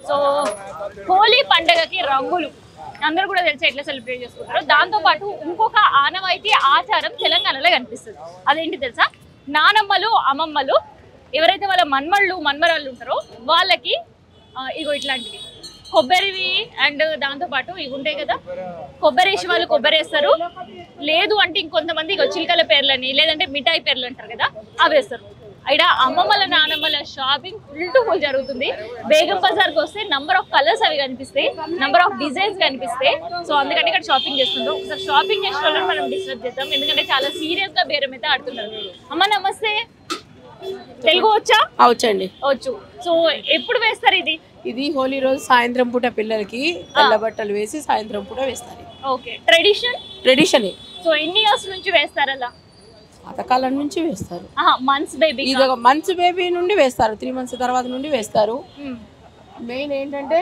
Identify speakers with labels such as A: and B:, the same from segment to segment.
A: So Holi పండుగకి రంగులు అందరూ కూడా తెలిసి ఎట్లా సెలబ్రేట్ చేసుకుంటారు. దాంతో పాటు ఇంకొక ఆనవాయితీ ఆచారం తెలంగాణలో కనిపిస్తుంది. అదేంటి తెలుసా? నానమ్మలు అమ్మమ్మలు ఎవరైతే వాళ్ళ మన్మళ్ళు మన్మరాళ్ళు ఉంటారో వాళ్ళకి ఇగో ఇట్లాంటివి కొబ్బరివి అండ్ దాంతో పాటు ఇవి ఉంటాయి కదా, కొబ్బరి వేసి వాళ్ళు కొబ్బరి వేస్తారు. లేదు అంటే ఇంకొంతమంది ఇగో చిలకల పేర్లని లేదంటే మిఠాయి పేర్లు అంటారు కదా, అవి వేస్తారు. ఇక్కడ అమ్మమ్మల నానమ్మల షాపింగ్ ఫుల్ జరుగుతుంది. బేగం బజార్కి వస్తే నంబర్ ఆఫ్ కలర్స్ అవి కనిపిస్తాయి, నంబర్ ఆఫ్ డిజైన్స్ కనిపిస్తాయి. సో అందుకంటే ఇక్కడ షాపింగ్ చేస్తుంటారు. ఒకసారి షాపింగ్ చేసిన వాళ్ళని మనం డిస్టర్బ్ చేద్దాం, ఎందుకంటే చాలా సీరియస్ గా బేరం అయితే ఆడుతున్నారు. అమ్మ నమస్తే, తెలుగు వచ్చా?
B: వచ్చండి,
A: వచ్చు. సో ఎప్పుడు వేస్తారు ఇది?
B: ఇది హోలీ రోజు సాయంత్రం పూట పిల్లలకి తెల్ల బట్టలు వేసి సాయంత్రం పూట వేస్తారు.
A: Okay, tradition. సో ఎన్ని ఇయర్స్ నుంచి వేస్తారు అలా?
B: పాతకాలం నుంచి వేస్తారు.
A: మంత్స్ బేబీ,
B: ఇది ఒక మంత్స్ బేబీ నుండి వేస్తారు, 3 months తర్వాత నుండి వేస్తారు. మెయిన్ ఏంటంటే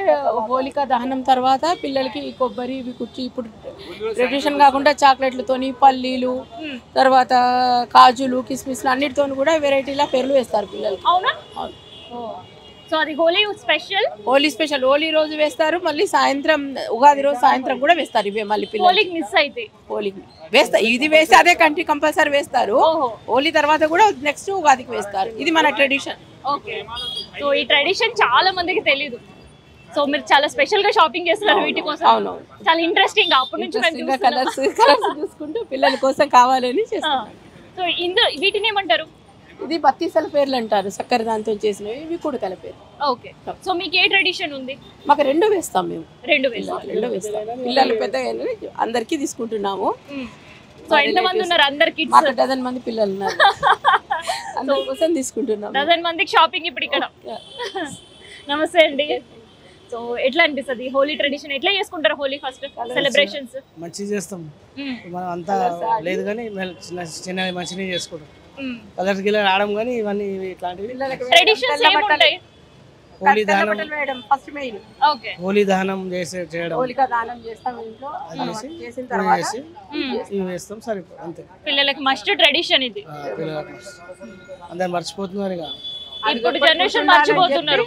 B: హోలికా దహనం తర్వాత పిల్లలకి కొబ్బరి ఇవి కుర్చీ, ఇప్పుడు ట్రెడిషన్ కాకుండా చాక్లెట్లతోని పల్లీలు తర్వాత కాజులు కిస్మిస్లు అన్నిటితో కూడా వెరైటీలా పేర్లు వేస్తారు పిల్లలకి.
A: అవునా? సో అది హోలీ స్పెషల్.
B: హోలీ రోజు వేస్తారు, మళ్ళీ సాయంత్రం ఉగాది రోజు సాయంత్రం కూడా వేస్తారు. ఇవే మళ్ళీ పిల్లలకి
A: మిస్ అయితే
B: హోలీకి వేస్తారు. ఇది వేస్తే అదే కంటి కంపల్సరీ వేస్తారు. హోలీ తర్వాత కూడా నెక్స్ట్ ఉగాదికి వేస్తారు. ఇది మన ట్రెడిషన్.
A: ఓకే, సో ఈ ట్రెడిషన్ చాలా మందికి తెలీదు. సో మీరు చాలా స్పెషల్ గా షాపింగ్ చేస్తున్నారు వీటి కోసం.
B: అవును,
A: చాలా ఇంట్రెస్టింగ్. అప్పటి నుంచి
B: కలర్స్ చూసుకుంటూ పిల్లల కోసం కావాలని చేస్తాం.
A: సో ఇందులో వీటిని ఏమంటారు?
B: ఇది బత్తీసల పేర్లు అంటారు, చక్కెర దాంతో చేసినవి. ఇవి కుడకల పేరు.
A: ఓకే, సో మీకు ఏ ట్రెడిషన్ ఉంది?
B: మాకు 2 వేస్తాం మేము.
A: 2 వేస్తాం.
B: పిల్లలు పెద్దగా అందరికి తీసుకుంటున్నాము.
A: సో ఎంతమంది ఉన్నారు? అందరికి
B: మాకు 12 మంది పిల్లలు ఉన్నారు. అందరి కోసం తీసుకుంటున్నాం.
A: 12 మందికి షాపింగ్ ఇప్పుడు ఇక్కడ. నమస్తే అండి. సో ఎట్లా అనిపిస్తుంది హోలీ ట్రెడిషన్? ఎట్లా చేసుకుంటారు హోలీ ఫస్ట్ సెలబ్రేషన్స్?
C: మంచిగా చేస్తాం మనం, అంతా లేదు కానీ చిన్న మంచిగా చేసుకుంటాం. కలర్స్ గిల్లర్ ఆడడం కానీ ఇవన్నీ ఇట్లాంటివి
A: ట్రెడిషన్స్ ఏముంటాయి?
C: హోలీ దహనం,
B: ఫస్ట్ మెయిన్
C: హోలీ దహనం చేయడం,
B: హోలికా దానం చేస్తాం ఇంట్లో. చేసిన తర్వాత
C: ఇవి వేస్తాం, సరిపో అంతే.
A: పిల్లలకి మస్ట్ ట్రెడిషన్ ఇది.
C: పిల్లలకి అందరు మర్చిపోతున్నారు, ఇక
A: ఇప్పుడు జనరేషన్ మర్చిపోతున్నారు.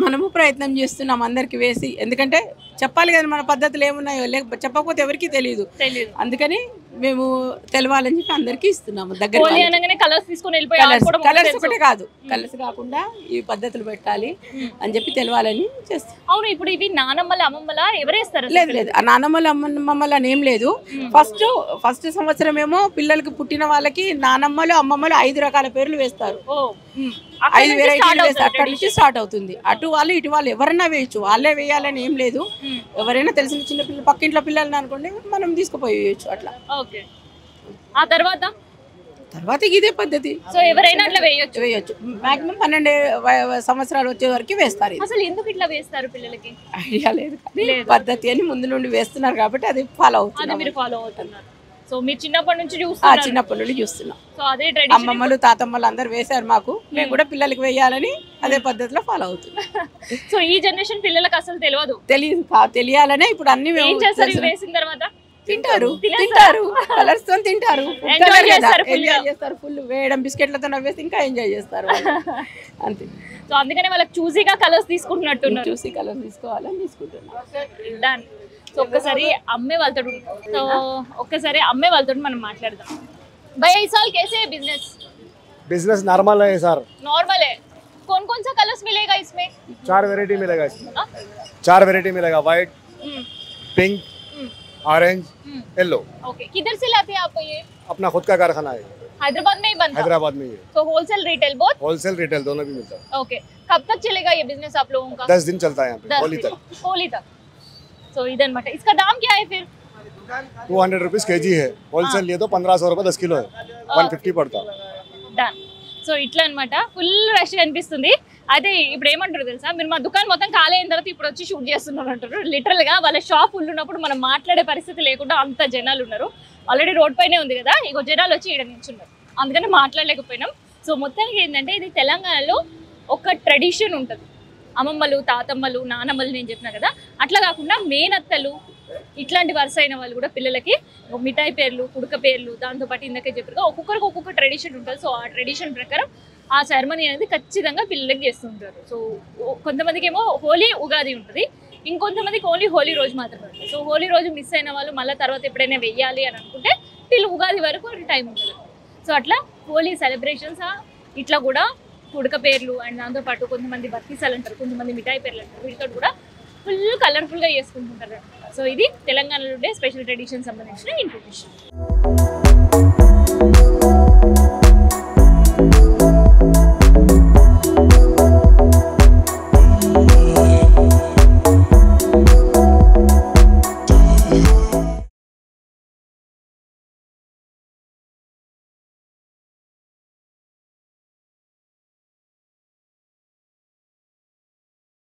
B: మనము ప్రయత్నం చేస్తున్నాం అందరికి వేసి, ఎందుకంటే చెప్పాలి కదా మన పద్ధతులు ఏమున్నాయో, లేకపోతే చెప్పకపోతే ఎవరికి తెలియదు. అందుకని మేము తెలవాలని చెప్పి అందరికి ఇస్తున్నాము. దగ్గర కలర్స్ ఒకటే కాదు, కలర్స్ కాకుండా ఈ పద్ధతులు పెట్టాలి అని చెప్పి తెలవాలని చేస్తాం.
A: అవును, ఇప్పుడు ఇవి నానమ్మల అమ్మమ్మల ఎవరేస్తారు?
B: లేదు, ఆ నానమ్మల అమ్మమ్మల అని ఏం లేదు. ఫస్ట్ సంవత్సరం ఏమో పిల్లలకి పుట్టిన వాళ్ళకి నానమ్మలు అమ్మమ్మలు 5 రకాల పేర్లు వేస్తారు. 5 వెరైటీలు వేస్తారు. అక్కడి నుంచి స్టార్ట్ అవుతుంది. అటు వాళ్ళు ఇటు వాళ్ళు ఎవరైనా వేయచ్చు, వాళ్ళే వేయాలని ఏం లేదు. ఎవరైనా తెలిసిన చిన్న పిల్లలు పక్కింట్లో పిల్లల్ని అనుకోండి మనం తీసుకుపోయి వేయచ్చు అట్లా.
A: ఆ తర్వాత
B: ఇదే పద్ధతి.
A: సో ఎవరైనా అట్లా వేయచ్చు.
B: మాక్సిమం 12 సంవత్సరాలు వచ్చే వరకు వేస్తారు.
A: అసలు ఎందుకు ఇట్లా వేస్తారు పిల్లలకి?
B: ఐడియా లేదు, పద్ధతి అని ముందు నుండి వేస్తున్నారు కాబట్టి అది ఫాలో
A: అవుతున్నారు. సో మీరు చిన్నప్పటి నుంచి చూస్తున్నారు?
B: చిన్నప్పటి నుండి చూస్తున్నాం.
A: సో అదే ట్రెడిషన్.
B: అమ్మమ్మలు తాతమ్మలు అందరు వేశారు మాకు, మేము కూడా పిల్లలకి వేయాలని అదే పద్ధతిలో ఫాలో అవుతున్నాం.
A: సో ఈ జనరేషన్ పిల్లలకు అసలు
B: తెలియాలనే ఇప్పుడు అన్ని
A: వేసిన తర్వాత
B: తింటారు, కలర్స్ తో తింటారు, ఎంజాయ్ చేస్తారు. ఫుల్ వేయడం బిస్కెట్లతో నవ్వేసి ఇంకా ఎంజాయ్ చేస్తారు అంతే.
A: సో అందుకనే వాళ్ళకి చూసీగా కలర్స్ తీసుకుంటున్నట్టు,
B: చూసి కలర్ తీసుకోవాలని తీసుకుంటున్నాం.
A: సో ఒక్కసారి అమ్మే వాళ్ళతో మనం మాట్లాడదాం. भैया इस साल कैसे है
D: बिजनेस नॉर्मल है सर।
A: नॉर्मल है। कौन कौन सा कलर्स मिलेगा इसमें?
D: 4 वैरायटी मिलेगा इसमें। 4 वैरायटी मिलेगा, white, pink, orange, yellow.
A: Okay, किधर से लाते हैं आप ये?
D: अपना खुद का कारखाना है,
A: हैदराबाद में ही बनता है?
D: हैदराबाद में ही है।
A: तो wholesale retail both?
D: Wholesale retail दोनों भी मिलता है।
A: ओके, कब तक चलेगा ये बिजनेस आप लोगों का?
D: 10 दिन चलता है यहाँ पे,
A: होली तक। सो इधर मटर, इसका दाम क्या है फिर?
D: 200 रुपीज केजी है, होलसेल लिए तो 1500 रुपए 10 किलो है, 150 पड़ता।
A: डन। సో ఇట్లా అనమాట, ఫుల్ రష్ కనిపిస్తుంది. అయితే ఇప్పుడు ఏమంటారు తెలుసా, మీరు మా దుకాణం మొత్తం ఖాళీ అయిన తర్వాత ఇప్పుడు వచ్చి షూట్ చేస్తున్నారు అంటారు. లిటరల్గా వాళ్ళ షాప్ ఫుల్ ఉన్నప్పుడు మనం మాట్లాడే పరిస్థితి లేకుండా అంత జనాలు ఉన్నారు. ఆల్రెడీ రోడ్ పైనే ఉంది కదా, ఇగో జనాలు వచ్చి ఇక్కడ నిల్చున్నారు, అందుకని మాట్లాడలేకపోయినాం. సో మొత్తానికి ఏంటంటే ఇది తెలంగాణలో ఒక ట్రెడిషన్ ఉంటుంది. అమ్మమ్మలు, తాతమ్మలు, నానమ్మలు నేను చెప్పినా కదా, అట్లా కాకుండా మేనత్తలు ఇట్లాంటి వరుస అయిన వాళ్ళు కూడా పిల్లలకి మిఠాయి పేర్లు, కుడక పేర్లు, దాంతోపాటు ఇందాక చెప్పారు ఒక్కొక్కరికి ఒక్కొక్క ట్రెడిషన్ ఉంటుంది. సో ఆ ట్రెడిషన్ ప్రకారం ఆ సెరమనీ అనేది ఖచ్చితంగా పిల్లలకి చేస్తుంటారు. సో కొంతమందికి ఏమో హోలీ ఉగాది ఉంటుంది, ఇంకొంతమందికి ఓన్లీ హోలీ రోజు మాత్రమే ఉంటుంది. సో హోలీ రోజు మిస్ అయిన వాళ్ళు మళ్ళీ తర్వాత ఎప్పుడైనా వెయ్యాలి అని అనుకుంటే వీళ్ళు ఉగాది వరకు టైం ఉంటుంది. సో అట్లా హోలీ సెలబ్రేషన్స్ ఇట్లా కూడా పుడక పేర్లు అండ్ దాంతోపాటు కొంతమంది బత్తీసాలు అంటారు, కొంతమంది మిఠాయి పేర్లు అంటారు, వీటితో కూడా ఫుల్ కలర్ఫుల్గా చేసుకుంటుంటారు. సో ఇది తెలంగాణలో ఉండే స్పెషల్ ట్రెడిషన్ సంబంధించిన ఇన్ఫర్మేషన్.